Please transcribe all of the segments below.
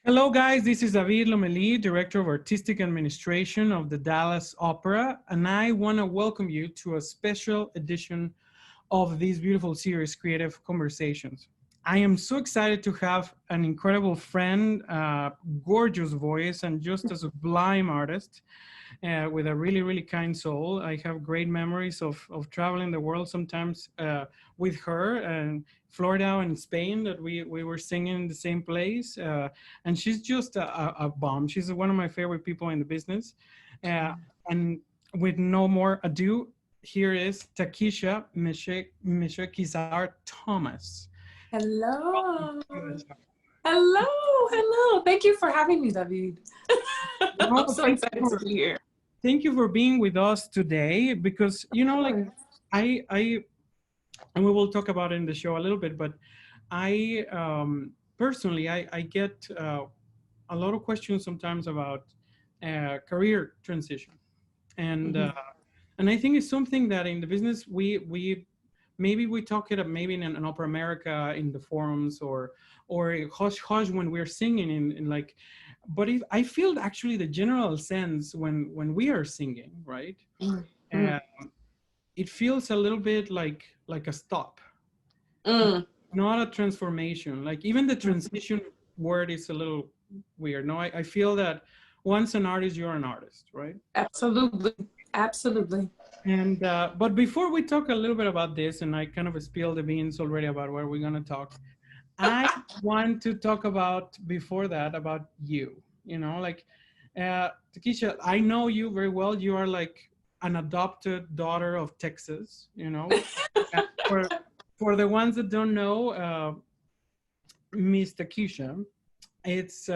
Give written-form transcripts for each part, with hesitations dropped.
Hello, guys. This is David Lomeli, Director of Artistic Administration of the Dallas Opera, and I want to welcome you to a special edition of this beautiful series, Creative Conversations. I am so excited to have an incredible friend, gorgeous voice, and just a sublime artist with a really, really kind soul. I have great memories of traveling the world sometimes with her and Florida and Spain that we were singing in the same place. And she's just a bomb. She's one of my favorite people in the business. And with no more ado, here is Takesha Meché Kizart Thomas. Hello. Hello. Hello. Thank you for having me, David. I'm so excited to be here. Thank you for being with us today because, I and we will talk about it in the show a little bit, but I personally, I get a lot of questions sometimes about career transition. And I think it's something that in the business, we maybe we talk it up maybe in Opera America in the forums or hush hush when we're singing in like, but if I feel actually the general sense when we are singing, right? It feels a little bit like a stop, not a transformation. Like even the transition word is a little weird. No, I feel that once an artist, you're an artist, right? Absolutely. Absolutely. And but before we talk a little bit about this, and I kind of spilled the beans already about what we're gonna talk, I want to talk about before that about you. Takesha, I know you very well. You are like an adopted daughter of Texas. For the ones that don't know, Miss Takesha, it's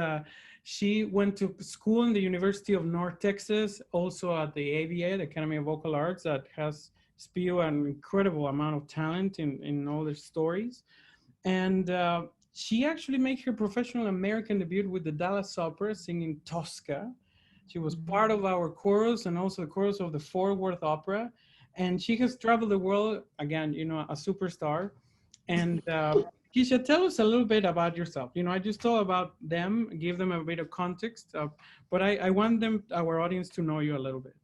she went to school in the University of North Texas, also at the AVA, the Academy of Vocal Arts, that has spewed an incredible amount of talent in all their stories. And she actually made her professional American debut with the Dallas Opera singing Tosca. She was part of our chorus and also the chorus of the Fort Worth Opera. And she has traveled the world, again, a superstar. And Keisha, tell us a little bit about yourself. I just told about them, give them a bit of context, but I want our audience to know you a little bit.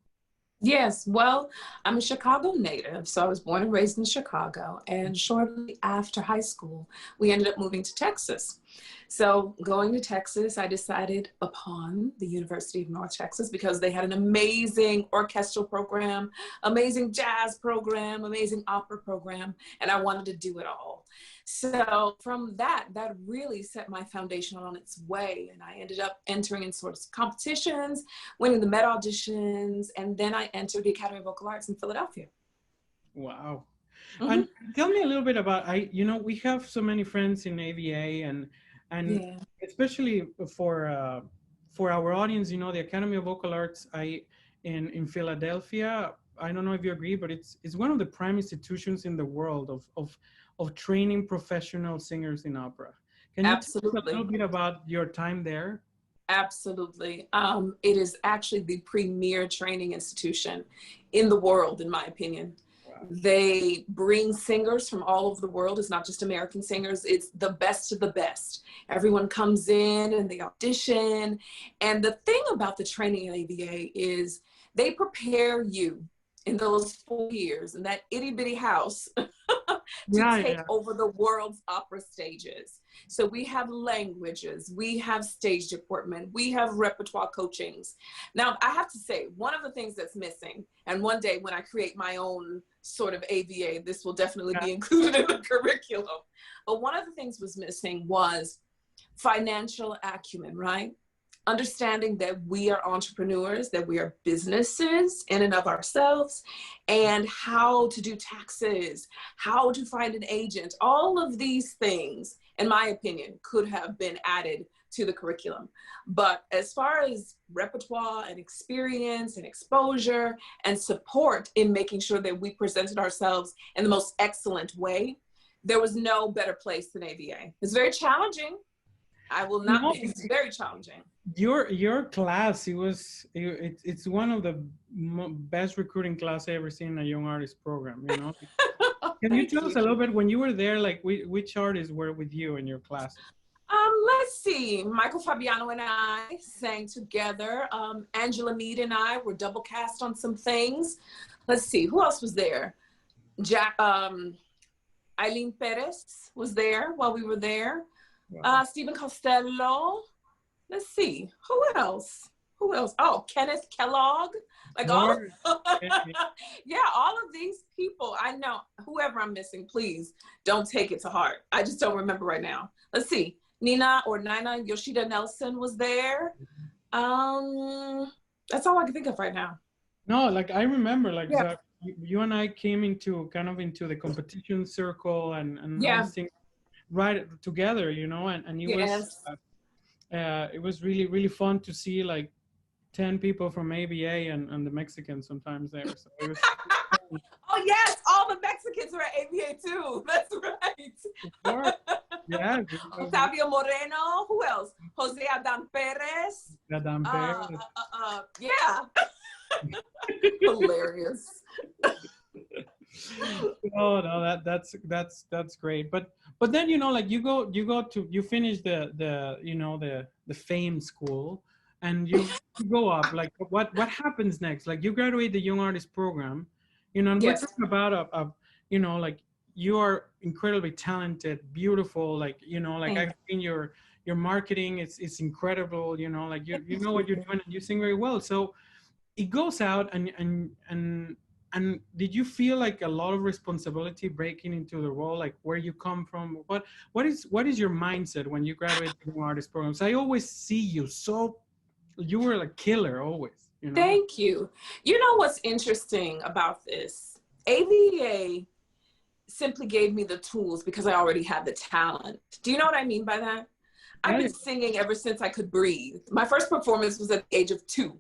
Yes, well, I'm a Chicago native, so I was born and raised in Chicago, and shortly after high school, we ended up moving to Texas. So going to Texas, I decided upon the University of North Texas because they had an amazing orchestral program, amazing jazz program, amazing opera program, and I wanted to do it all. So from that really set my foundation on its way. And I ended up entering in sort of competitions, winning the Met auditions, and then I entered the Academy of Vocal Arts in Philadelphia. Wow. And tell me a little bit about, we have so many friends in AVA and especially for our audience, the Academy of Vocal Arts in Philadelphia, I don't know if you agree, but it's one of the prime institutions in the world of training professional singers in opera. Can you tell us a little bit about your time there? Absolutely. It is actually the premier training institution in the world, in my opinion. Wow. They bring singers from all over the world. It's not just American singers. It's the best of the best. Everyone comes in and they audition. And the thing about the training at AVA is they prepare you in those 4 years in that itty bitty house to take over the world's opera stages. So we have languages, we have stage department, we have repertoire coachings. Now, I have to say, one of the things that's missing, and one day when I create my own sort of AVA, this will definitely be included in the curriculum. But one of the things was missing was financial acumen, right? Understanding that we are entrepreneurs, that we are businesses in and of ourselves, and how to do taxes, how to find an agent. All of these things, in my opinion, could have been added to the curriculum. But as far as repertoire and experience and exposure and support in making sure that we presented ourselves in the most excellent way, there was no better place than AVA. It's very challenging. I will not, it's very challenging. Your class, it's one of the best recruiting class I ever seen in a young artist program, Can you tell us a little bit, when you were there, like which artists were with you in your class? Let's see. Michael Fabiano and I sang together. Angela Mead and I were double cast on some things. Let's see. Who else was there? Eileen Perez was there while we were there. Wow. Stephen Costello. Let's see. Who else? Who else? Oh, Kenneth Kellogg. Like all of, yeah, all of these people. I know. Whoever I'm missing, please don't take it to heart. I just don't remember right now. Let's see. Nina Yoshida Nelson was there. That's all I can think of right now. No, like I remember, like you and I came into into the competition circle and all these things right together, you know, and it was it was really fun to see like 10 people from ABA and the Mexicans sometimes there. So it was oh yes, all the Mexicans were at ABA too. That's right. Yeah. Octavio Moreno. Who else? Jose Adan Perez. Yeah. Hilarious. Oh no, that's great. But then, you know, like you finish the fame school and you go up. Like what happens next? Like you graduate the Young Artist program, you know, and we're talking about a you know, like you are incredibly talented, beautiful, like, you know, like I've seen your marketing, it's incredible, you know, like you know what you're doing and you sing very well. So it goes out and did you feel like a lot of responsibility breaking into the role, like where you come from? What is your mindset when you graduate from artist programs? I always see you you were like killer always, you know? Thank you. You know what's interesting about this? AVA simply gave me the tools because I already had the talent. Do you know what I mean by that? I've been singing ever since I could breathe. My first performance was at the age of 2.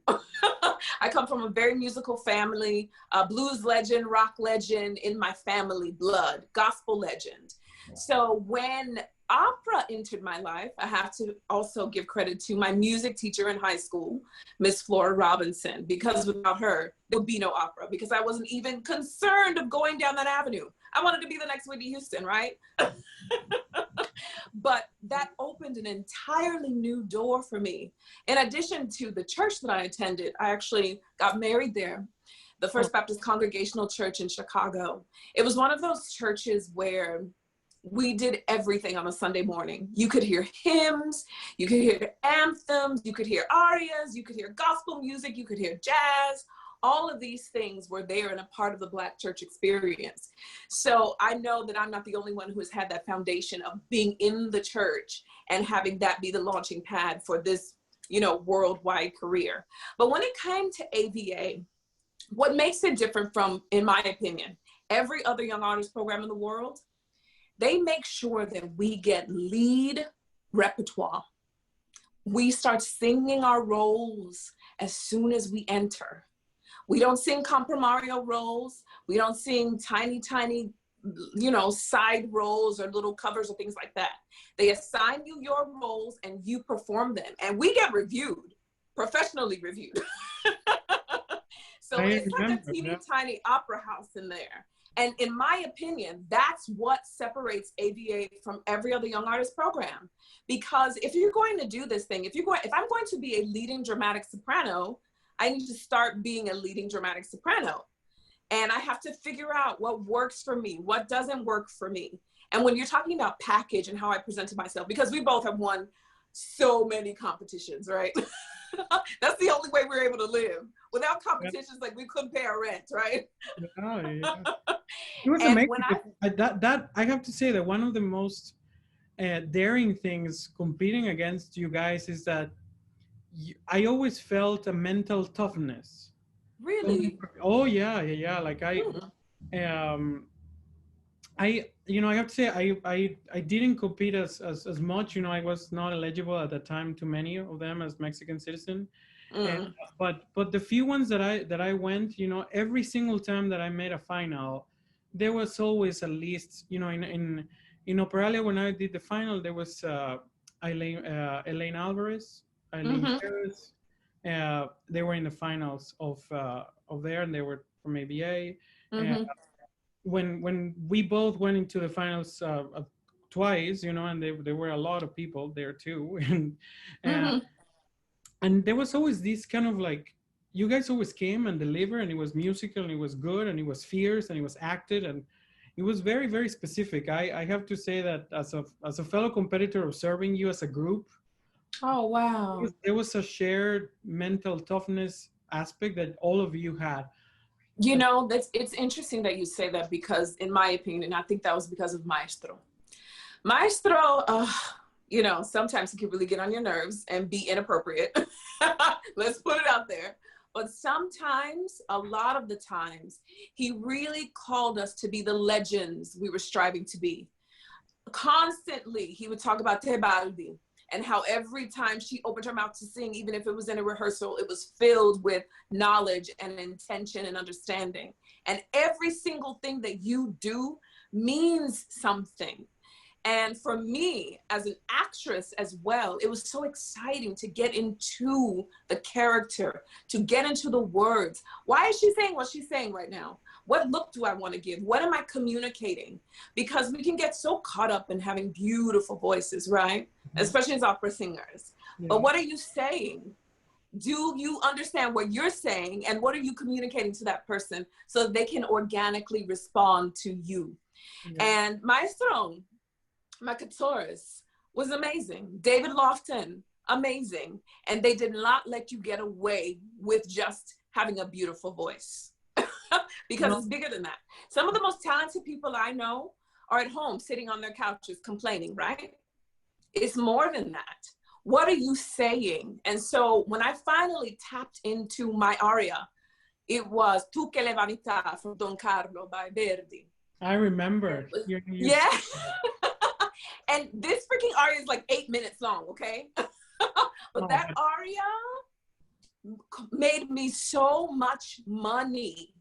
I come from a very musical family, a blues legend, rock legend in my family blood, gospel legend. So when opera entered my life, I have to also give credit to my music teacher in high school, Miss Flora Robinson, because without her, there would be no opera, because I wasn't even concerned of going down that avenue. I wanted to be the next Whitney Houston, right? But that opened an entirely new door for me. In addition to the church that I attended, I actually got married there, the First Baptist Congregational Church in Chicago. It was one of those churches where we did everything on a Sunday morning. You could hear hymns, you could hear anthems, you could hear arias, you could hear gospel music, you could hear jazz. All of these things were there and a part of the Black church experience. So I know that I'm not the only one who has had that foundation of being in the church and having that be the launching pad for this, you know, worldwide career. But when it came to AVA, what makes it different from, in my opinion, every other young artist program in the world, they make sure that we get lead repertoire. We start singing our roles as soon as we enter. We don't sing compromario roles. We don't sing tiny, you know, side roles or little covers or things like that. They assign you your roles and you perform them. And we get reviewed, professionally reviewed. So it's like a teeny tiny opera house in there. And in my opinion, that's what separates AVA from every other young artist program. Because if you're going to do this thing, if I'm going to be a leading dramatic soprano, I need to start being a leading dramatic soprano. And I have to figure out what works for me, what doesn't work for me. And when you're talking about package and how I presented myself, because we both have won so many competitions, right? That's the only way we're able to live. Without competitions, like we couldn't pay our rent, right? Yeah. It was amazing. I have to say that one of the most daring things competing against you guys is that I always felt a mental toughness. Really? Oh yeah. Like you know, I have to say I didn't compete as much. You know, I was not eligible at that time to many of them as Mexican citizen. But the few ones that I went, you know, every single time that I made a final, there was always at least, you know, in Operalia when I did the final, there was Elaine Alvarez, Eileen Perez. They were in the finals of there, and they were from ABA. When we both went into the finals twice, you know, and there were a lot of people there too. And Mm-hmm. and there was always this kind of like, you guys always came and delivered, and it was musical, and it was good, and it was fierce, and it was acted, and it was very, very specific. I have to say that as a fellow competitor observing you as a group, Oh, wow. there was a shared mental toughness aspect that all of you had. You know, it's interesting that you say that, because in my opinion, I think that was because of Maestro. Maestro, you know, sometimes he can really get on your nerves and be inappropriate. Let's put it out there. But sometimes, a lot of the times, he really called us to be the legends we were striving to be. Constantly, he would talk about Tebaldi, and how every time she opened her mouth to sing, even if it was in a rehearsal, it was filled with knowledge and intention and understanding. And every single thing that you do means something. And for me, as an actress as well, it was so exciting to get into the character, to get into the words. Why is she saying what she's saying right now? What look do I want to give? What am I communicating? Because we can get so caught up in having beautiful voices, right? Especially as opera singers. Yeah. But what are you saying? Do you understand what you're saying? And what are you communicating to that person so they can organically respond to you? Yeah. And Maestro Makatoris was amazing. David Lofton, amazing. And they did not let you get away with just having a beautiful voice. Because it's bigger than that. Some of the most talented people I know are at home sitting on their couches complaining, right? It's more than that. What are you saying? And so when I finally tapped into my aria, it was Tu che le vanità from Don Carlo by Verdi. I remember. Yeah. And this freaking aria is like 8 minutes long, okay? But that aria made me so much money,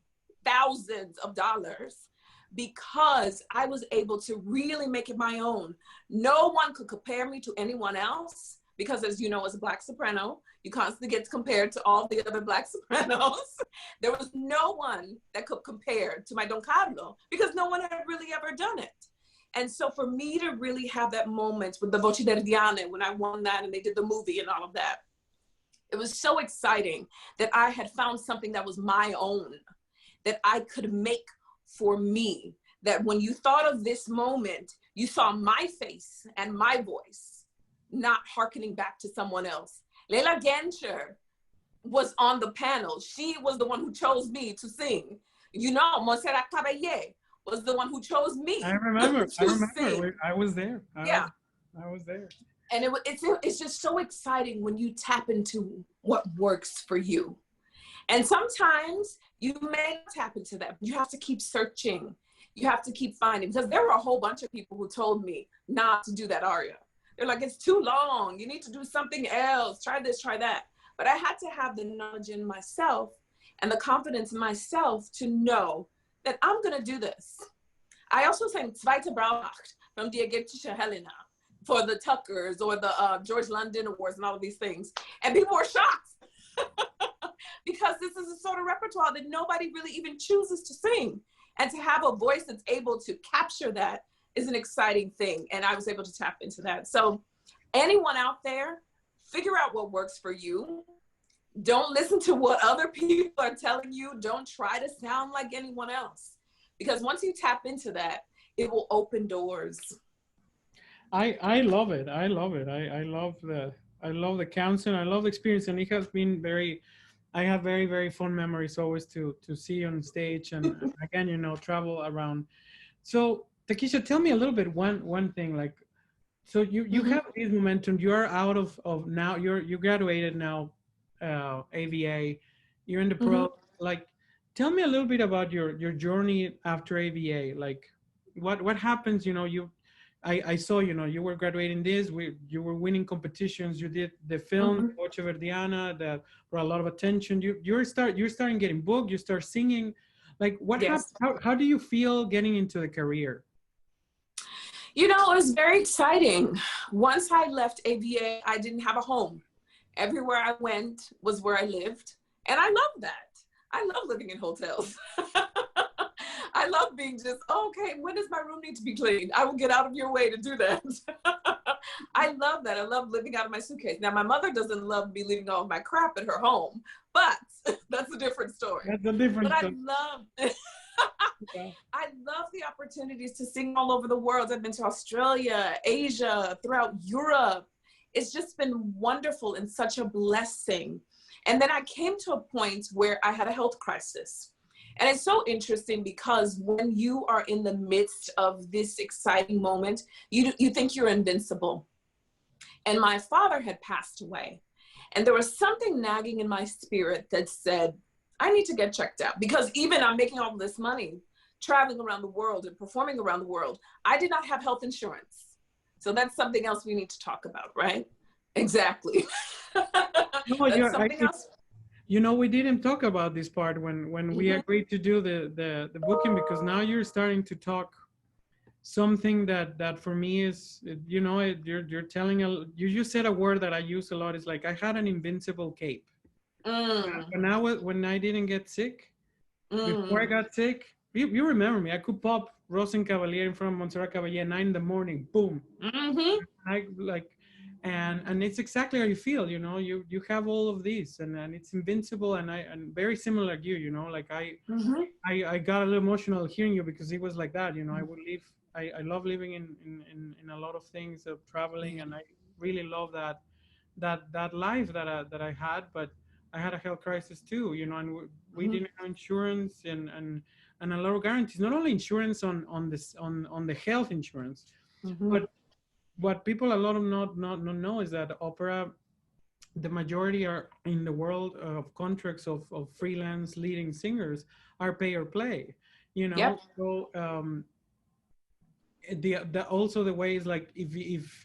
thousands of dollars, because I was able to really make it my own. No one could compare me to anyone else, because as you know, as a Black soprano, you constantly get compared to all the other Black sopranos. There was no one that could compare to my Don Carlo, because no one had really ever done it. And so for me to really have that moment with the Voci Verdiane, when I won that and they did the movie and all of that, it was so exciting that I had found something that was my own, that I could make for me, that when you thought of this moment, you saw my face and my voice, not hearkening back to someone else. Leila Genscher was on the panel. She was the one who chose me to sing. You know, Montserrat Caballé was the one who chose me. I remember. Sing. I was there. I was there. And it's just so exciting when you tap into what works for you. And sometimes you may tap into that, but you have to keep searching. You have to keep finding, because there were a whole bunch of people who told me not to do that aria. They're like, it's too long. You need to do something else. Try this, try that. But I had to have the knowledge in myself and the confidence in myself to know that I'm going to do this. I also sang Zweite Braunacht from Die Ägyptische Helena for the Tuckers or the George London Awards and all of these things. And people were shocked. Because this is a sort of repertoire that nobody really even chooses to sing. And to have a voice that's able to capture that is an exciting thing. And I was able to tap into that. So anyone out there, figure out what works for you. Don't listen to what other people are telling you. Don't try to sound like anyone else. Because once you tap into that, it will open doors. I love it. I love it. I love the counsel. I love the experience. And it has been I have very, very fond memories always to see you on stage and again, you know, travel around. So Takesha, tell me a little bit one thing, like, so you have this momentum, you are out of now, you graduated now, AVA, you're in the pro, like, tell me a little bit about your journey after AVA, like what happens, you know, I saw, you know, you were graduating this, you were winning competitions, you did the film, Voce Verdiana, that brought a lot of attention. You're starting getting booked, you start singing. Like what Yes. how do you feel getting into the career? You know, it was very exciting. Once I left AVA, I didn't have a home. Everywhere I went was where I lived. And I love that. I love living in hotels. I I love being just, okay, when does my room need to be cleaned? I will get out of your way to do that. I love that. I love living out of my suitcase. Now, my mother doesn't love me leaving all of my crap at her home, but that's a different story. That's a different But story. I love the opportunities to sing all over the world. I've been to Australia, Asia, throughout Europe. It's just been wonderful and such a blessing. And then I came to a point where I had a health crisis. And it's so interesting because when you are in the midst of this exciting moment, you think you're invincible. And my father had passed away. And there was something nagging in my spirit that said, I need to get checked out, because even I'm making all this money, traveling around the world and performing around the world, I did not have health insurance. So that's something else we need to talk about, right? Exactly. No, That's something else. you know, we didn't talk about this part when we agreed to do the booking, because now you're starting to talk something that for me is, you know, you're telling you said a word that I use a lot. Is like, I had an invincible cape. But now when I didn't get sick, before I got sick, you remember me, I could pop Rosen Cavalier in front of Montserrat Caballé at 9 in the morning, boom. I like, and it's exactly how you feel, you know, you have all of these, and it's invincible, and very similar like you know, like I got a little emotional hearing you, because it was like that, you know. I would leave, I love living in a lot of things of traveling, and I really love that life that I had, but I had a health crisis too, you know, and we didn't have insurance, and a lot of guarantees, not only insurance on this on the health insurance, but what people a lot of not know is that opera, the majority are in the world of contracts of freelance leading singers are pay or play, you know. Yep. So the also the way is like, if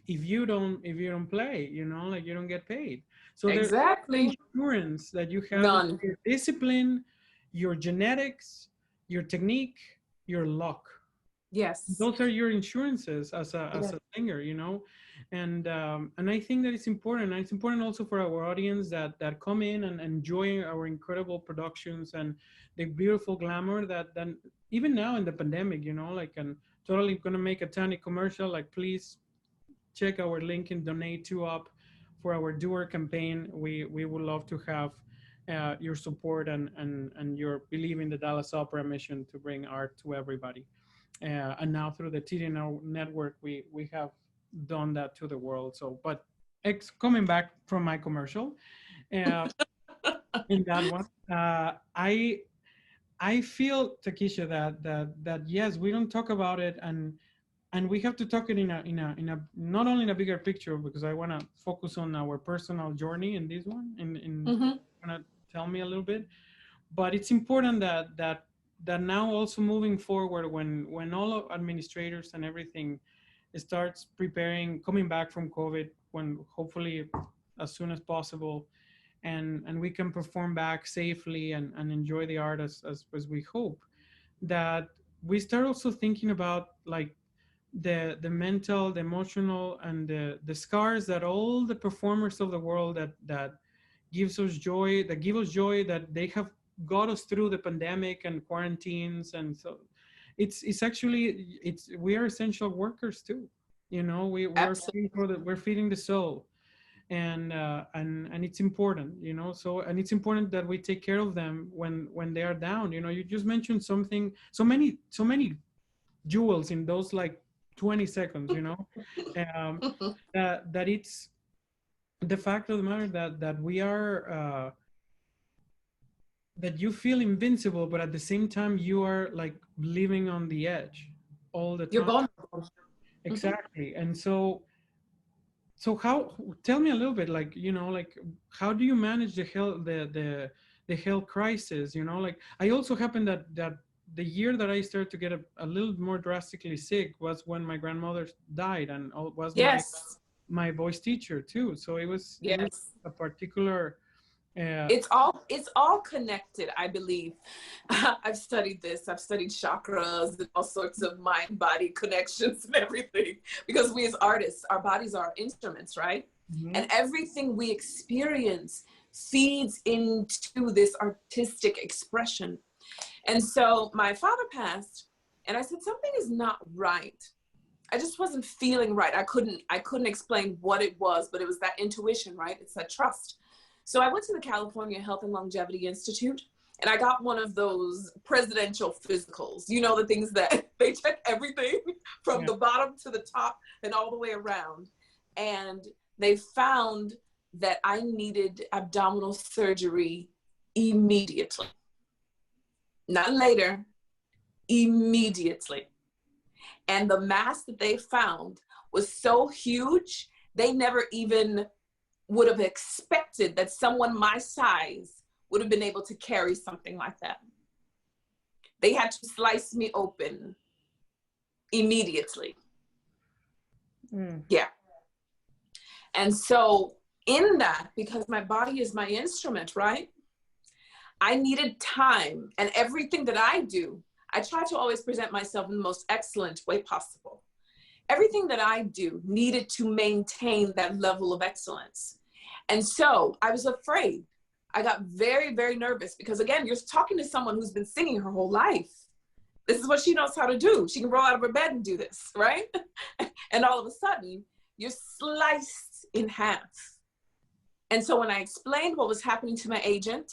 you don't play, you know, like, you don't get paid. So there's Exactly. insurance that you have, None. your discipline, your genetics, your technique, your luck. Yes. Those are your insurances as a singer, you know. And I think that it's important. And it's important also for our audience that come in and enjoy our incredible productions and the beautiful glamour that even now in the pandemic, you know, like, and totally gonna make a tiny commercial, like, please check our link and donate to up for our doer campaign. We would love to have your support and your belief in the Dallas Opera mission to bring art to everybody. And now through the TDNO network, we have done that to the world. So, but coming back from my commercial, in that one, I feel, Takesha, that yes, we don't talk about it, and we have to talk it in a not only in a bigger picture, because I want to focus on our personal journey in this one. Want to tell me a little bit, but it's important that now also moving forward, when all of administrators and everything starts preparing, coming back from COVID, when hopefully as soon as possible, and we can perform back safely and enjoy the art as we hope, that we start also thinking about, like, the mental, the emotional, and the scars that all the performers of the world that gives us joy, that give us joy, that they have got us through the pandemic and quarantines. And so it's actually, we are essential workers too, you know. We're feeding the soul, and it's important, you know. So, and it's important that we take care of them when they are down, you know. You just mentioned something, so many jewels in those, like, 20 seconds, you know. That it's the fact of the matter that we are that you feel invincible, but at the same time you are, like, living on the edge all the time. You're vulnerable. Exactly. And so how, tell me a little bit, like, you know, like, how do you manage the health crisis, you know? Like, I also happened that the year that I started to get a little more drastically sick was when my grandmother died, and was my voice teacher too. So it was a particular it's all connected, I believe. I've studied this. I've studied chakras and all sorts of mind body connections and everything, because we as artists, our bodies are instruments, right? And everything we experience feeds into this artistic expression. And so my father passed, And I said, something is not right. I just wasn't feeling right. I couldn't explain what it was, but it was that intuition, right? It's that trust. So I went to the California Health and Longevity Institute, and I got one of those presidential physicals, you know, the things that they check everything from the bottom to the top and all the way around. And they found that I needed abdominal surgery immediately. Not later, immediately. And the mass that they found was so huge, they never even would have expected that someone my size would have been able to carry something like that. They had to slice me open immediately. Yeah. And so in that, because my body is my instrument, right? I needed time, and everything that I do, I try to always present myself in the most excellent way possible. Everything that I do needed to maintain that level of excellence. And so I was afraid. I got very, very nervous because, again, you're talking to someone who's been singing her whole life. This is what she knows how to do. She can roll out of her bed and do this, right? And all of a sudden, you're sliced in half. And so when I explained what was happening to my agent,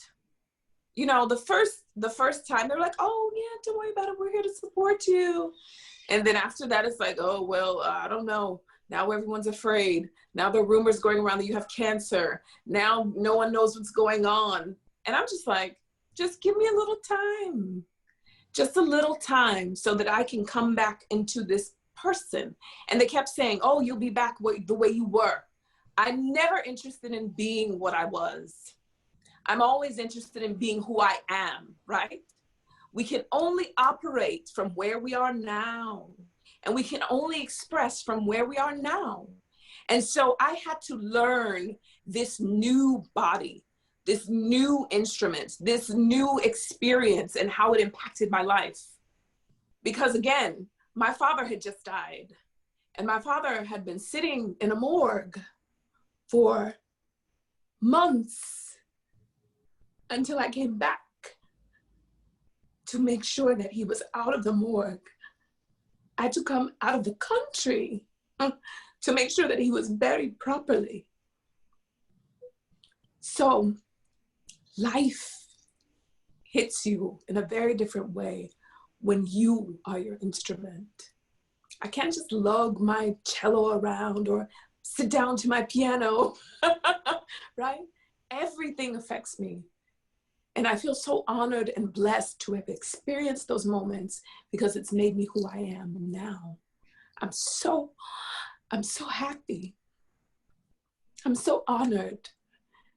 you know, the first time they're like, oh yeah, don't worry about it. We're here to support you. And then after that, it's like, oh, well, I don't know. Now everyone's afraid. Now there are rumors going around that you have cancer. Now no one knows what's going on. And I'm just like, just give me a little time. Just a little time so that I can come back into this person. And they kept saying, oh, you'll be back the way you were. I'm never interested in being what I was. I'm always interested in being who I am, right? We can only operate from where we are now, and we can only express from where we are now. And so I had to learn this new body, this new instrument, this new experience, and how it impacted my life. Because again, my father had just died, and my father had been sitting in a morgue for months until I came back to make sure that he was out of the morgue. I had to come out of the country to make sure that he was buried properly. So life hits you in a very different way when you are your instrument. I can't just lug my cello around or sit down to my piano, right? Everything affects me. And I feel so honored and blessed to have experienced those moments because it's made me who I am now. I'm so happy. I'm so honored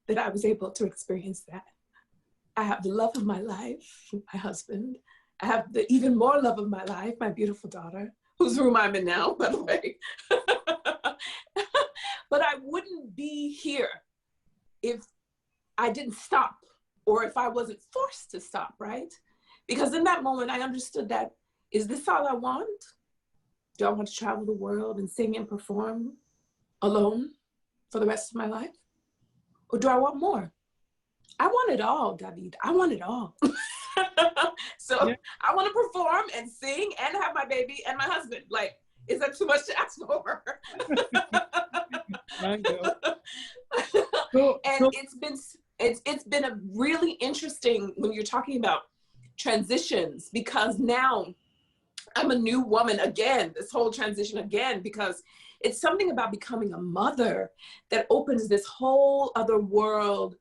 that I was able to experience that. I have the love of my life, my husband. I have the even more love of my life, my beautiful daughter, whose room I'm in now, by the way. But I wouldn't be here if I didn't stop, or if I wasn't forced to stop, right? Because in that moment, I understood that, is this all I want? Do I want to travel the world and sing and perform alone for the rest of my life? Or do I want more? I want it all, David. I want it all. So yeah. I want to perform and sing and have my baby and my husband. Like, is that too much to ask for? And it's been a really interesting when you're talking about transitions, because now I'm a new woman again, this whole transition again, because it's something about becoming a mother that opens this whole other world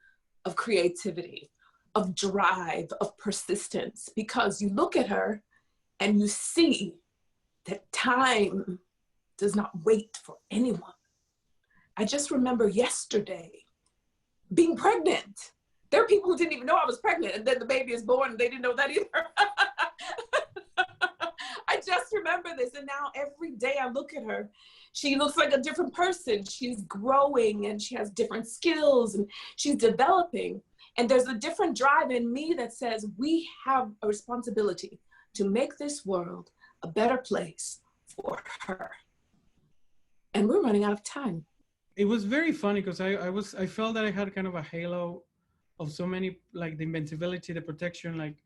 of creativity, of drive, of persistence, because you look at her and you see that time does not wait for anyone. I just remember yesterday being pregnant. There are people who didn't even know I was pregnant, and then the baby is born and they didn't know that either. I just remember this, and now every day I look at her, she looks like a different person. She's growing and she has different skills and she's developing. And there's a different drive in me that says we have a responsibility to make this world a better place for her. And we're running out of time. It was very funny because I felt that I had kind of a halo of so many, like the invincibility, the protection, like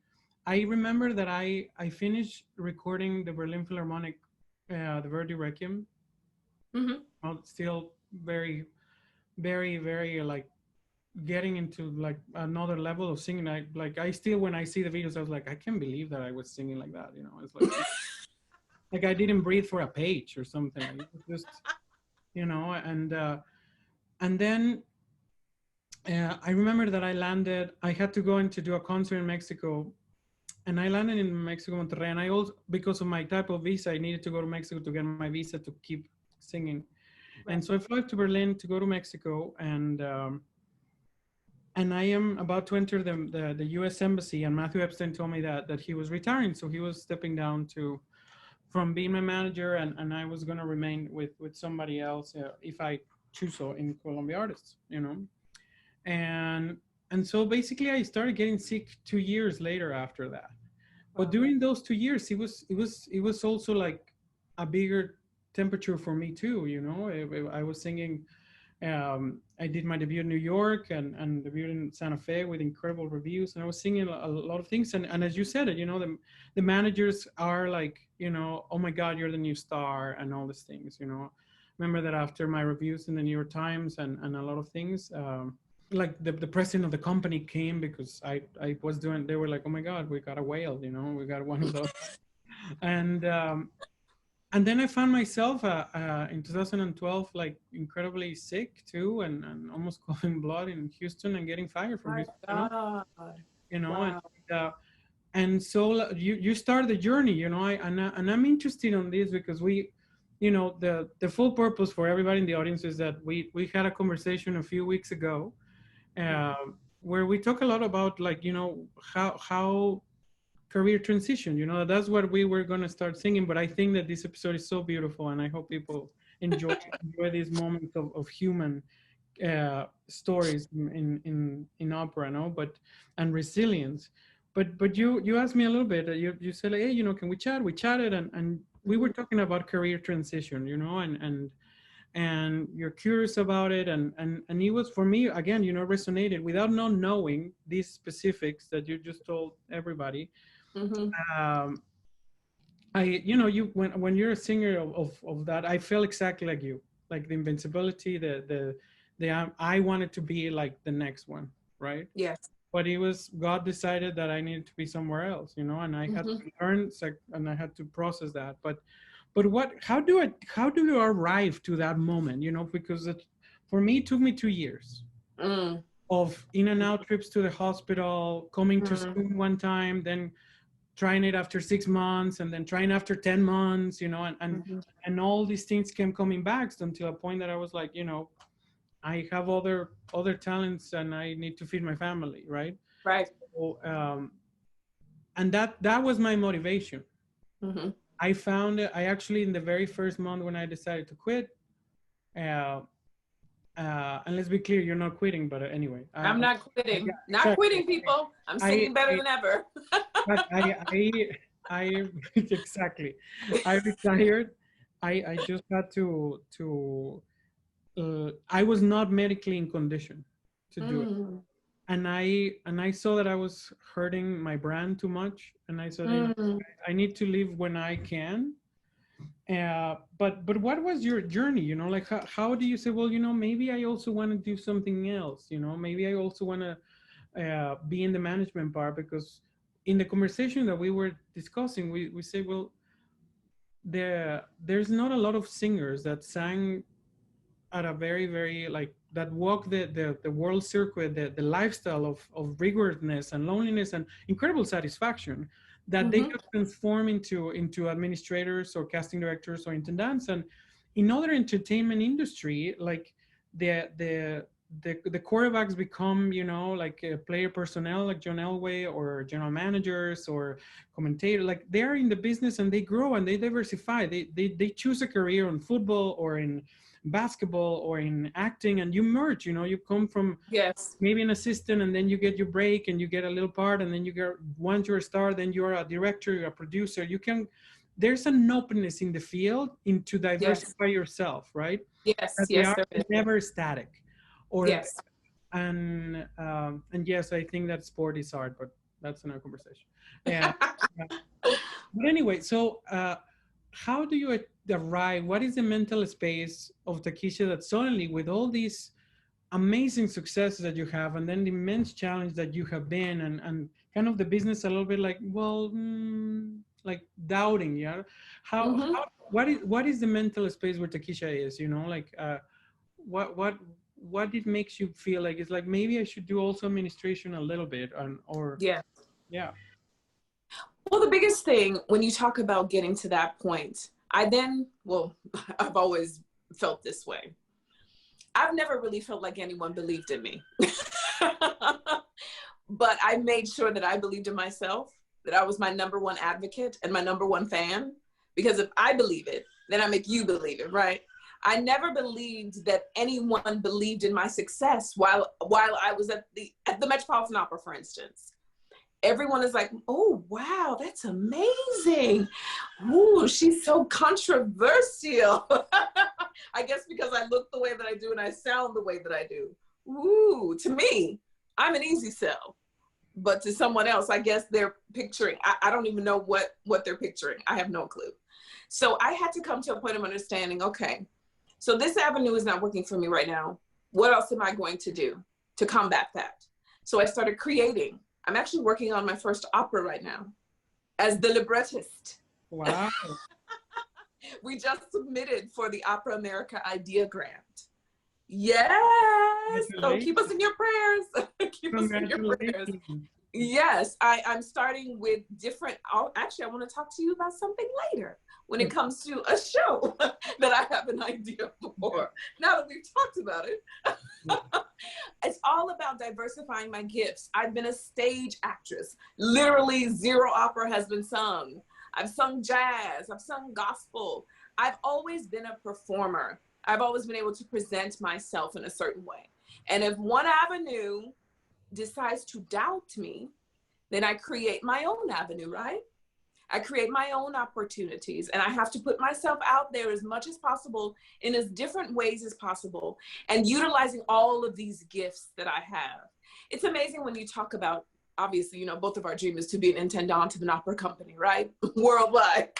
I remember that I finished recording the Berlin Philharmonic, the Verdi Requiem. Mm-hmm. Still very, very, very like getting into like another level of singing. I still, when I see the videos, I was like, I can't believe that I was singing like that. It's like I didn't breathe for a page or something. Like, it was just, and then I remember that I landed. I had to go in to do a concert in Mexico, and I landed in Mexico, Monterrey. And I also, because of my type of visa, I needed to go to Mexico to get my visa to keep singing. And Right. so I flew to Berlin to go to Mexico, and I am about to enter the U.S. embassy, and Matthew Epstein told me that he was retiring, so he was stepping down to from being my manager, and I was going to remain with somebody else if I choose so in Colombia Artists. And and so basically I started getting sick 2 years later after that. But Wow. during those 2 years, it was also like a bigger temperature for me too. I was singing. I did my debut in New York and debut in Santa Fe with incredible reviews, and I was singing a lot of things. And as you said it, the managers are like, oh my God, you're the new star and all these things. Remember that after my reviews in the New York Times and a lot of things, like the president of the company came because I was doing. They were like, oh my God, we got a whale, we got one of those, and and then I found myself in 2012 like incredibly sick too, and almost coughing blood in Houston and getting fired from My Houston. God. And Wow. uh, and so you start the journey. And I'm interested on this because the full purpose for everybody in the audience is that we had a conversation a few weeks ago, uh, where we talk a lot about like how career transition. That's what we were going to start singing, but I think that this episode is so beautiful, and I hope people enjoy these moments of human stories in opera, no? But and resilience. But you asked me a little bit. You said like, hey, can we chat? We chatted, and we were Mhm. talking about career transition, and you're curious about it, and it was for me again, resonated without not knowing these specifics that you just told everybody. Mhm. um, you when you're a singer of that, I feel exactly like you, like the invincibility, I wanted to be like the next one, right? Yes. But it was God decided that I needed to be somewhere else, and I had Mhm. to learn, and I had to process that. But how do you arrive to that moment? Because for me it took me 2 years Mm. of in and out trips to the hospital, coming too Mm. soon one time, then trying it after 6 months, and then trying after 10 months, Mhm. and all these things came coming back until a point that I was like, I have other talents and I need to feed my family, right? Right. So, and that was my motivation. Mhm. I found it. I actually, in the very first month when I decided to quit, uh, and let's be clear, you're not quitting, but anyway, I'm not yeah, quitting. Not exactly. quitting, people. I'm I, singing better I, than ever. but I exactly. I retired. I just had to. I was not medically in condition to do it, Mm. and I saw that I was hurting my brand too much, and I said, Mm. I need to leave when I can. But what was your journey? Like how do you say, well, maybe I also want to do something else. Maybe I also want to be in the management part, because in the conversation that we were discussing, we say, well, there's not a lot of singers that sang at a very, very like that walk the world circuit, the lifestyle of rigorousness and loneliness and incredible satisfaction, that they Mhm. could transform into administrators or casting directors or intendants. And in other entertainment industry, like the quarterbacks become, like player personnel like John Elway, or general managers or commentator. Like they're in the business and they grow and they diversify. They choose a career in football or in basketball or in acting, and you merge. You come from Yes. maybe an assistant, and then you get your break and you get a little part, and then you get, once you're a star, then you're a director, you're a producer. There's an openness in the field into Yes. diversify yourself, right? Yes. That they Yes, are there is. never static. Or Yes. and yes, I think that sport is hard, but that's another conversation. Yeah. But anyway, so how do you arrive? What is the mental space of Takesha that suddenly, with all these amazing successes that you have, and then the immense challenge that you have been, and kind of the business a little bit like, well, like doubting, yeah. Mm-hmm. How what is the mental space where Takesha is? You know, like what what what it makes you feel like it's like maybe I should do also administration a little bit, and or Yeah. yeah. Well, the biggest thing when you talk about getting to that point, well, I've always felt this way. I've never really felt like anyone believed in me. But I made sure that I believed in myself, that I was my number one advocate and my number one fan. Because if I believe it, then I make you believe it, right? I never believed that anyone believed in my success while I was at the Metropolitan Opera, for instance. Everyone is like, oh, wow, that's amazing. Ooh, she's so controversial. I guess because I look the way that I do and I sound the way that I do. Ooh, to me, I'm an easy sell. But to someone else, I guess they're picturing, I don't even know what they're picturing. I have no clue. So I had to come to a point of understanding, okay, so this avenue is not working for me right now. What else am I going to do to combat that? So I started creating. I'm actually working on my first opera right now as the librettist. Wow. We just submitted for the Opera America Idea Grant. Yes. So keep us in your prayers. Keep us in your prayers. Yes, I'm starting with different, actually, I want to talk to you about something later when it comes to a show that I have an idea for. Now that we've talked about it, it's all about diversifying my gifts. I've been a stage actress. Literally 0 opera has been sung. I've sung jazz, I've sung gospel. I've always been a performer. I've always been able to present myself in a certain way. And if one avenue decides to doubt me, then I create my own avenue, right? I create my own opportunities, and I have to put myself out there as much as possible in as different ways as possible, and utilizing all of these gifts that I have. It's amazing when you talk about, obviously, you know, both of our dream is to be an intendant of an opera company, right? Worldwide.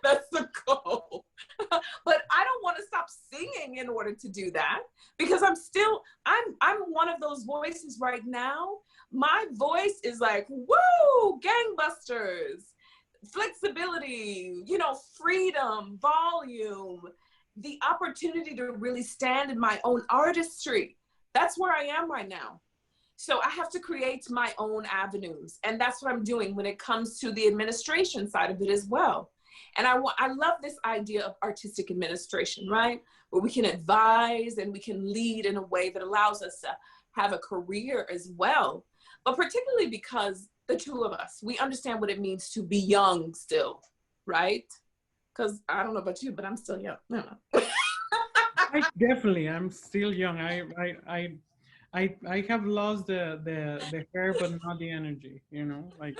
That's the goal. But I don't want to stop singing in order to do that, because I'm one of those voices right now. My voice is like, woo, gangbusters, flexibility, you know, freedom, volume, the opportunity to really stand in my own artistry. That's where I am right now. So I have to create my own avenues. And that's what I'm doing when it comes to the administration side of it as well. And I love this idea of artistic administration, right? Where we can advise and we can lead in a way that allows us to have a career as well. But particularly because the two of us, we understand what it means to be young still, right? Because I don't know about you, but I'm still young. I don't know. I'm still young. I have lost the hair, but not the energy. You know, like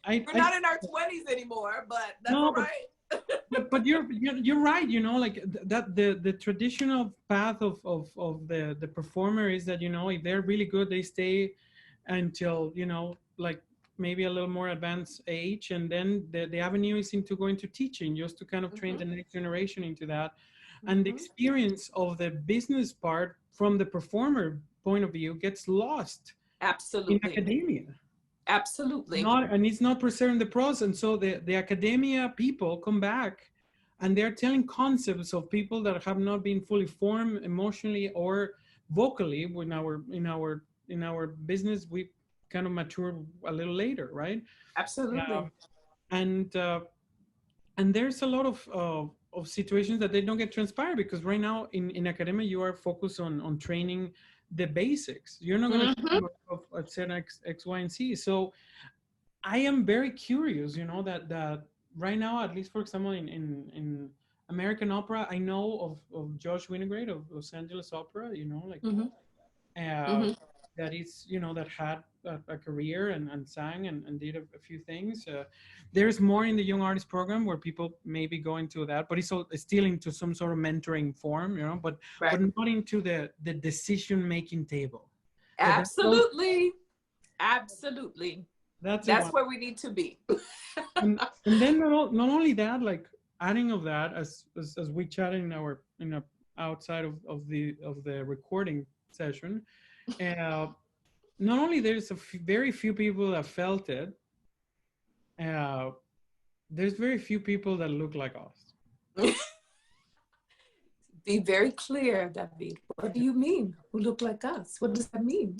We're not in our 20s anymore, but that's no, all right. but you're right. You know, like that the traditional path of the performer is that, you know, if they're really good, they stay until, you know, like maybe a little more advanced age, and then the avenue is into going to teaching, just to kind of train the next generation into that. And the experience of the business part from the performer point of view gets lost Absolutely. in academia. Absolutely. And it's not preserving the pros. And so the academia people come back and they're telling concepts of people that have not been fully formed emotionally or vocally. In our business, we kind of mature a little later, right? Absolutely. And there's a lot of situations that they don't get transpired, because right now in academia you are focused on training the basics. You're not going to train of certain X, Y, and Z. So I am very curious, you know, that right now, at least for example, in American opera, I know of Josh Winograd of Los Angeles Opera, you know, like that is, you know, that had a career and sang and did a few things. There's more in the Young Artist Program where people maybe go into that, but it's still into some sort of mentoring form, you know, but not into the decision-making table. Absolutely. Absolutely. That's That's where we need to be. and then not only that, like adding of that, as we chatted in our outside of the recording session, uh, not only there's very few people that felt it, uh, there's very few people that look like us. Be very clear, David. What do you mean? Who look like us? What does that mean?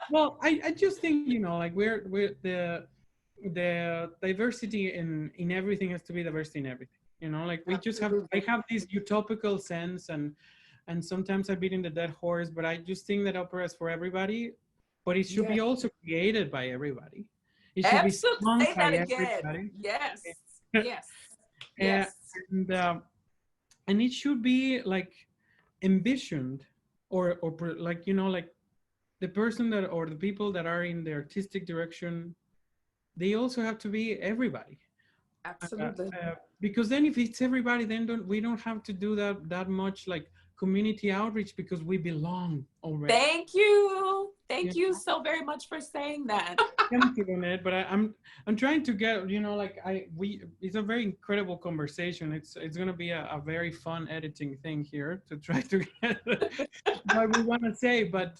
Well, well, I just think, you know, like we're the diversity in everything has to be diversity in everything. You know, like we just have, I have this utopical sense, and sometimes I beat in the dead horse, but I just think that opera is for everybody, but it should be also created by everybody. It should be Absolutely. sung Say by that again. everybody. Yes. and, Yes. Yes. And it should be like envisioned or like, you know, like the person that, or the people that are in the artistic direction, they also have to be everybody. Absolutely. Because then if it's everybody, then we don't have to do that much like community outreach, because we belong already. Thank you. Thank you so very much for saying that. But I'm trying to get, you know, like it's a very incredible conversation. It's gonna be a very fun editing thing here to try to get what we want to say. But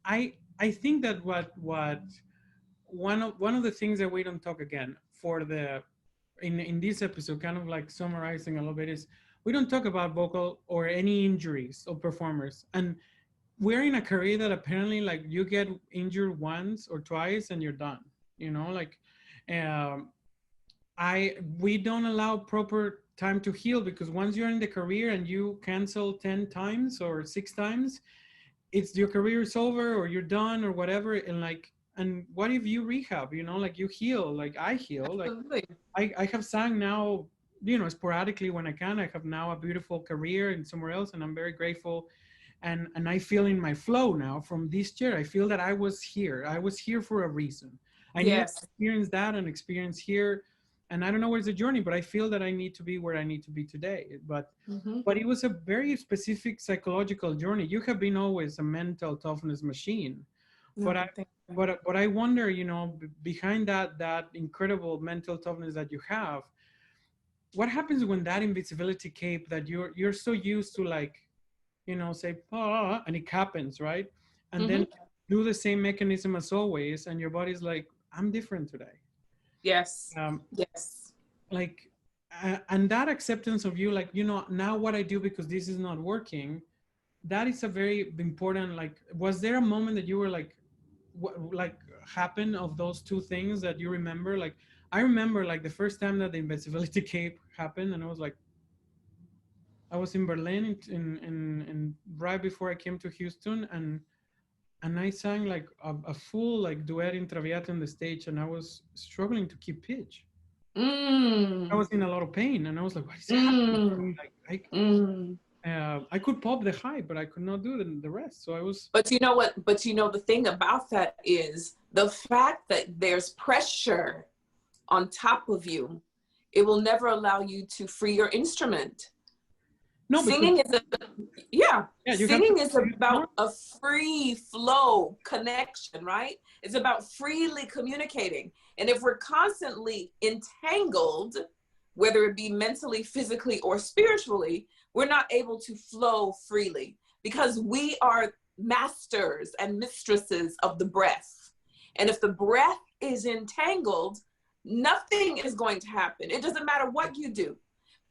I think that what one of the things that we don't talk again for the in this episode, kind of like summarizing a little bit, is we don't talk about vocal or any injuries of performers. And we're in a career that apparently, like, you get injured once or twice and you're done, you know, like we don't allow proper time to heal, because once you're in the career and you cancel 10 times or 6 times, it's your career is over or you're done or whatever. And like, and what if you rehab, you know, like you heal, like I heal. Absolutely. Like I have sang now, you know, sporadically when I can. I have now a beautiful career in somewhere else, and I'm very grateful. And I feel in my flow now from this chair. I feel that I was here for a reason. I need to experience that and experience here. And I don't know where's the journey, but I feel that I need to be where I need to be today. But it was a very specific psychological journey. You have been always a mental toughness machine. But I wonder, you know, behind that incredible mental toughness that you have, what happens when that invisibility cape that you're so used to, like, you know, say, ah, and it happens, right? And then do the same mechanism as always, and your body's like, I'm different today. Yes. Yes. Like, and that acceptance of you, like, you know, now what I do because this is not working, that is a very important, like, was there a moment that you were like, what, like, happened of those two things that you remember? Like, I remember like the first time that the invisibility cape happened, and I was like, I was in Berlin in right before I came to Houston, and I sang like a full like duet in Traviata on the stage, and I was struggling to keep pitch. I was in a lot of pain, and I was like, what is happening? Like, I could pop the high, but I could not do the rest. So I was. But you know what? But you know, the thing about that is the fact that there's pressure on top of you. It will never allow you to free your instrument. No, singing is singing is about a free flow connection, right? It's about freely communicating. And if we're constantly entangled, whether it be mentally, physically, or spiritually, we're not able to flow freely, because we are masters and mistresses of the breath. And if the breath is entangled, nothing is going to happen. It doesn't matter what you do,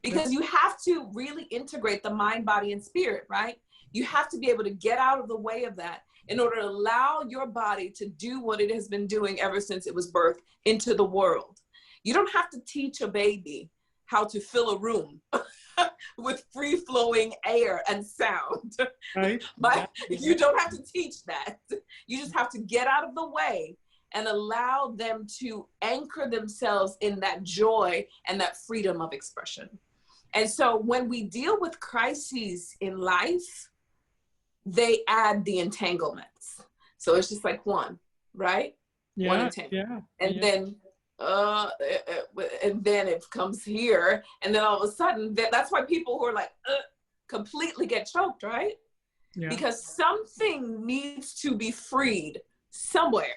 because you have to really integrate the mind, body, and spirit, right? You have to be able to get out of the way of that in order to allow your body to do what it has been doing ever since it was birthed into the world. You don't have to teach a baby how to fill a room with free-flowing air and sound. Right. But you don't have to teach that. You just have to get out of the way and allow them to anchor themselves in that joy and that freedom of expression. And so when we deal with crises in life, they add the entanglements. So it's just like one, right? Yeah, one entanglement. And then it comes here, and then all of a sudden, that's why people who are like completely get choked, right? Yeah. because something needs to be freed somewhere.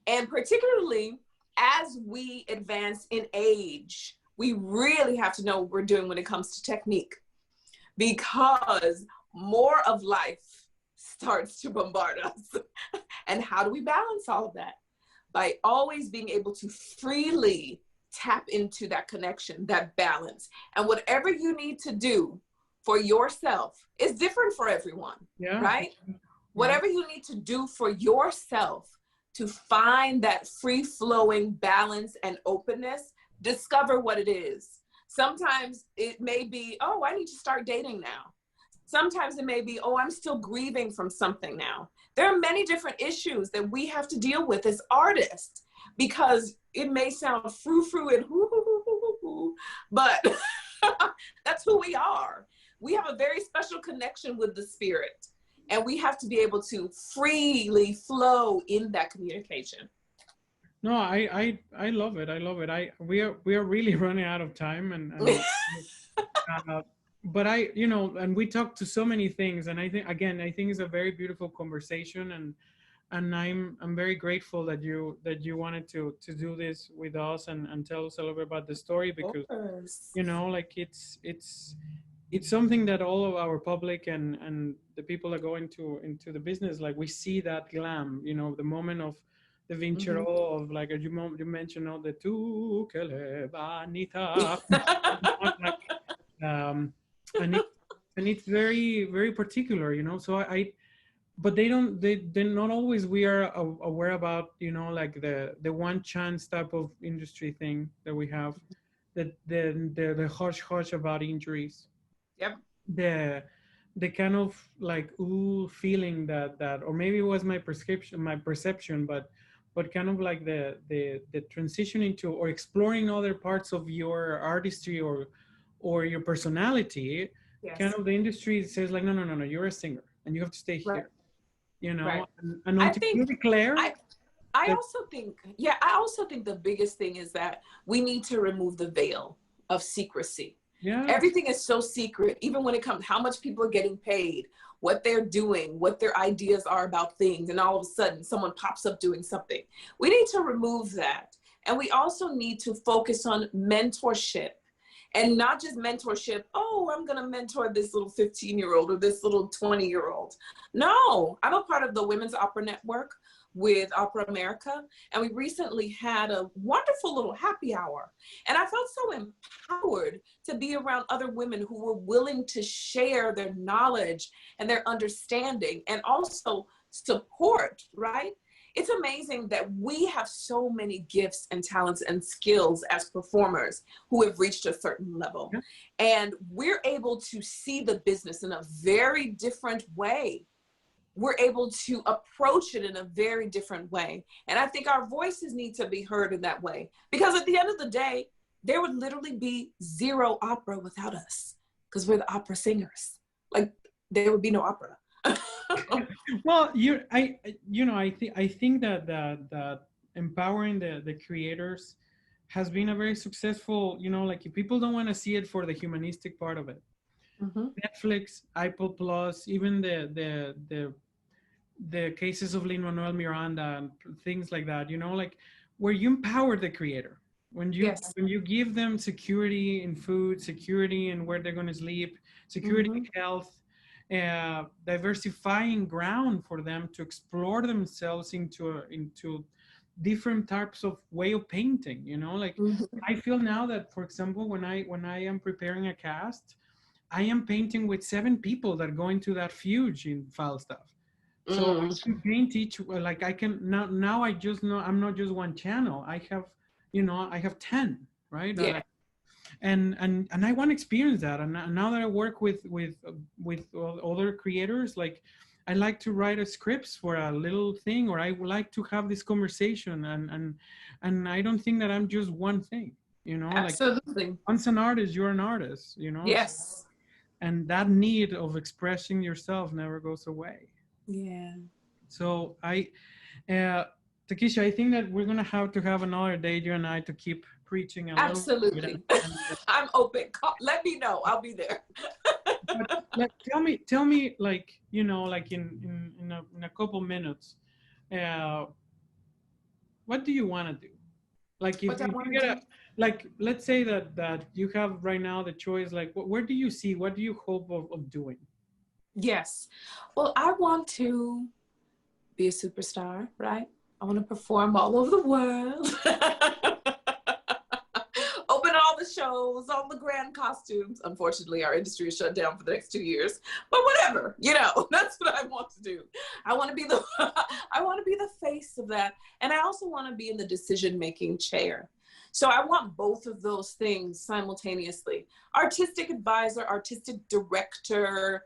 And particularly as we advance in age, we really have to know what we're doing when it comes to technique, because more of life starts to bombard us. And how do we balance all of that? By always being able to freely tap into that connection, that balance. And whatever you need to do for yourself is different for everyone, Yeah. right? Yeah. Whatever you need to do for yourself to find that free-flowing balance and openness, discover what it is. Sometimes it may be, oh, I need to start dating now. Sometimes it may be, oh, I'm still grieving from something now. There are many different issues that we have to deal with as artists, because it may sound frou-frou and hoo, but that's who we are. We have a very special connection with the spirit, and we have to be able to freely flow in that communication. No, I love it. I love it. We are really running out of time, and but and we talked to so many things, and I think it's a very beautiful conversation, and I'm very grateful that you wanted to do this with us and tell us a little bit about the story, because like it's something that all of our public and the people that go into the business, like we see that glam, the moment of the vincero, of like you mentioned, the tu que le vanita, like, and it's very very particular, so but they're not always, we are aware about, like the one chance type of industry thing that we have, that the hush hush about injuries. Yep. The kind of like feeling that, or maybe it was my perception, but kind of like the transition into or exploring other parts of your artistry or your personality. Yes. Kind of the industry says like, no, you're a singer and you have to stay here. Right. Right. And I until think you declare. I also think the biggest thing is that we need to remove the veil of secrecy. Yeah. Everything is so secret, even when it comes how much people are getting paid, what they're doing, what their ideas are about things, and all of a sudden someone pops up doing something. We need to remove that. And we also need to focus on mentorship. And not just mentorship, oh, I'm going to mentor this little 15-year-old or this little 20-year-old. No, I'm a part of the Women's Opera Network with Opera America. And we recently had a wonderful little happy hour. And I felt so empowered to be around other women who were willing to share their knowledge and their understanding and also support, right? It's amazing that we have so many gifts and talents and skills as performers who have reached a certain level. Yeah. And we're able to see the business in a very different way. We're able to approach it in a very different way. And I think our voices need to be heard in that way. Because at the end of the day, there would literally be zero opera without us, because we're the opera singers. Like, there would be no opera. Well, I think that empowering the creators has been a very successful, like, if people don't want to see it for the humanistic part of it. Netflix, Apple Plus, even the cases of Lin-Manuel Miranda and things like that, like where you empower the creator, when you give them security in food, security in where they're going to sleep, security in health, diversifying ground for them to explore themselves into different types of way of painting, like I feel now that, for example, when I am preparing a cast, I am painting with 7 people that go into that fuge in Falstaff. So I can paint each, like I can now I just know I'm not just one channel. I have 10, right? Yeah. And I want to experience that. And now that I work with other creators, like I like to write scripts for a little thing, or I would like to have this conversation, and I don't think that I'm just one thing, Absolutely. Like once an artist, you're an artist, Yes. So, and that need of expressing yourself never goes away. Yeah. So Takesha, I think that we're gonna have to have another day, you and I, to keep preaching a little bit. Absolutely. I'm open. Let me know. I'll be there. But like, tell me, like, like in a couple minutes, uh, what do you want to do? Like, What do I if you want get to a, do? like, let's say that you have right now the choice, like, where do you see, what do you hope of doing? Yes. Well, I want to be a superstar, right? I want to perform all over the world. Open all the shows, all the grand costumes. Unfortunately, our industry is shut down for the next 2 years, but whatever, that's what I want to do. I want to be the, I want to be the face of that. And I also want to be in the decision-making chair. So I want both of those things simultaneously. Artistic advisor, artistic director,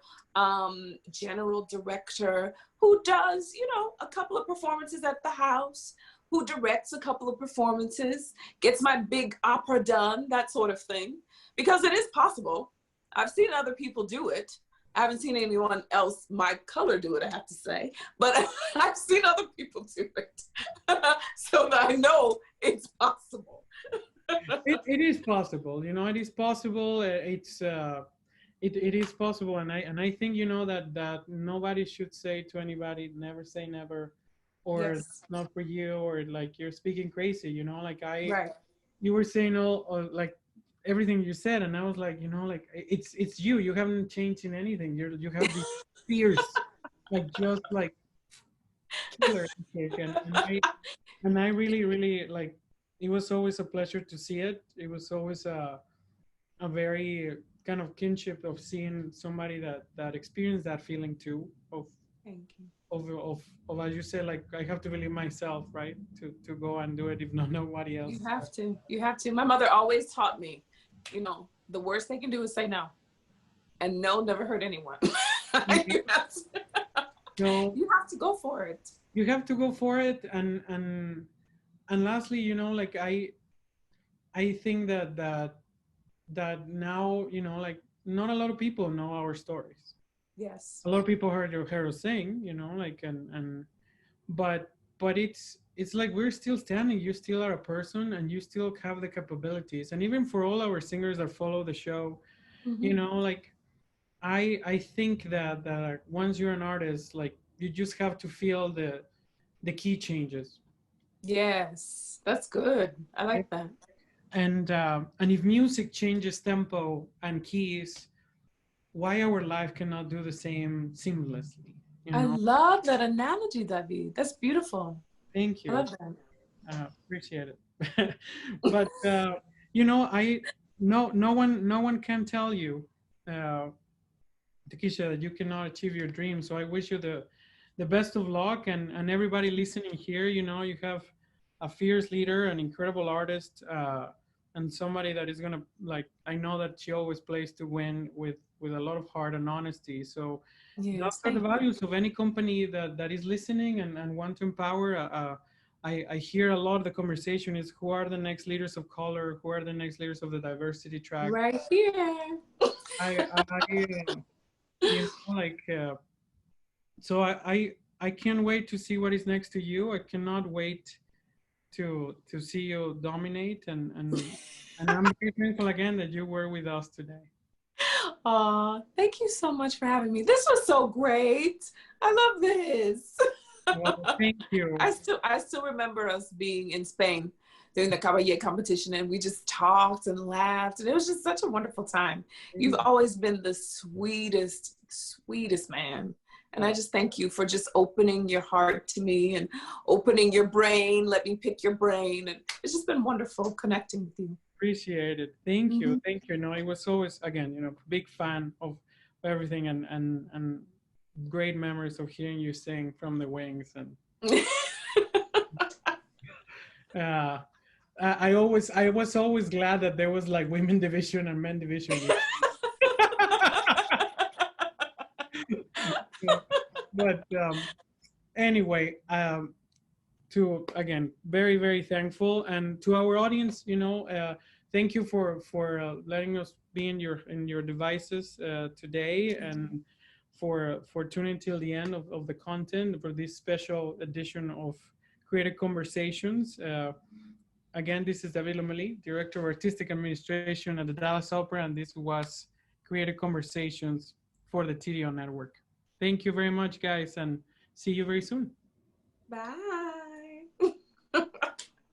general director, who does, a couple of performances at the house, who directs a couple of performances, gets my big opera done, that sort of thing. Because it is possible. I've seen other people do it. I haven't seen anyone else my color do it, I have to say. But I've seen other people do it. So that I know it's possible. It is possible, it is possible. It is possible, and I think that nobody should say to anybody, never say never, or Yes. it's not for you, or like you're speaking crazy. Like Right. you were saying all like everything you said, and I was like, like it's you. You haven't changed in anything. You have these fierce, like just like killer instinct, and I really really like. It was always a pleasure to see it. It was always a very kind of kinship of seeing somebody that experienced that feeling too, Thank you. of as you said, like, I have to believe myself, right, to go and do it, if not nobody else. You have to. You have to. My mother always taught me, the worst they can do is say no. And no never hurt anyone. you, have to, So you have to go for it. you have to go for it, and lastly, like, I think that now, like, not a lot of people know our stories. Yes. A lot of people heard us sing, like, and but it's like we're still standing. You still are a person, and you still have the capabilities. And even for all our singers that follow the show, like, I think that once you're an artist, like, you just have to feel the key changes. Yes, that's good. I like that. And if music changes tempo and keys, why our life cannot do the same seamlessly? I love that analogy, David. That's beautiful. Thank I you. love that. Appreciate it. But I no one can tell you, Takesha, that you cannot achieve your dreams. So I wish you the best of luck, and everybody listening here. You have a fierce leader, an incredible artist, and somebody that is gonna, like, I know that she always plays to win with a lot of heart and honesty. So those Yes, are the thank you. values of any company that is listening and want to empower. I hear a lot of the conversation is, who are the next leaders of color, who are the next leaders of the diversity track. Right here. I like, so I can't wait to see what is next to you. I cannot wait to see you dominate, and I'm very thankful again that you were with us today. Thank you so much for having me. This was so great. I love this. Well, thank you. I still remember us being in Spain during the cabaret competition, and we just talked and laughed, and it was just such a wonderful time. You've always been the sweetest man. And I just thank you for just opening your heart to me and opening your brain. Let me pick your brain. And it's just been wonderful connecting with you. Appreciate it. Thank you. Thank you. No, I was always, again, big fan of everything, and great memories of hearing you sing from the wings. And I was always glad that there was, like, women division and men division. But anyway, to, again, very very thankful, and to our audience, thank you for letting us be in your devices today, and for tuning till the end of the content for this special edition of Creative Conversations. Again, this is David Lomeli, Director of Artistic Administration at the Dallas Opera, and this was Creative Conversations for the TDO Network. Thank you very much, guys, and see you very soon. Bye.